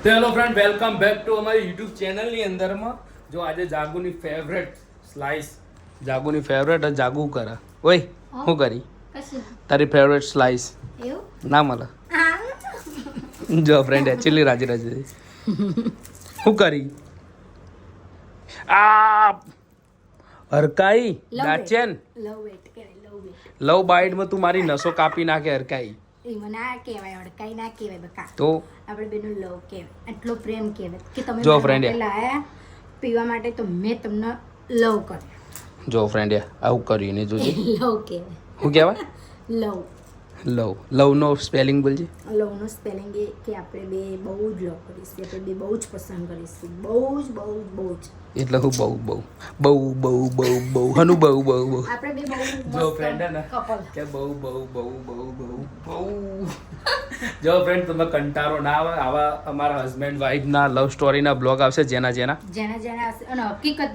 તો hello friend, welcome back to અમારી YouTube ચેનલની અંદરમાં. જો આજે જાગુની ફેવરેટ સ્લાઇસ, જાગુની ફેવરેટ જાગુ કરે. ઓય શું કરી તારી ફેવરેટ સ્લાઇસ ના મળે. જો ફ્રેન્ડ એકચ્યુઅલી રાજી રાજી શું કરી આ હરકાઈ દાચેન લવ બાઇટમાં તું મારી નસો કાપી નાખે હરકાઈ. મને આ કહેવાય, અડકાઈ ના કહેવાય બકા. તો આપણે બેનું લવ કહેવાય, આટલો પ્રેમ કહેવાય કે તમે જો મારા friend માટે લાયા પીવા માટે તો મેં તમને લવ કર્યો. જો ફ્રેન્ડ આવું કર્યું ને જોજે. લવ કહેવાય. શું કહેવાય? લવ. લવનો સ્પેલિંગ બોલજે. લવનો સ્પેલિંગ એ કે આપણે બે બહુ જ લવ કરીશું, આપણે બે બહુ જ પસંદ કરીશું, બહુ જ બહુ જ બહુ જ. એટલે હું બહુ હનું બહુ આપણે બે બહુ જો ફ્રેન્ડ હે ને કપલ. કે બહુ જો ફ્રેન્ડ તમે કંટાળો ના આવે આવા અમારા હસબન્ડ વાઈફના લવ સ્ટોરીના બ્લોગ આવશે જેના જેના હશે અને હકીકત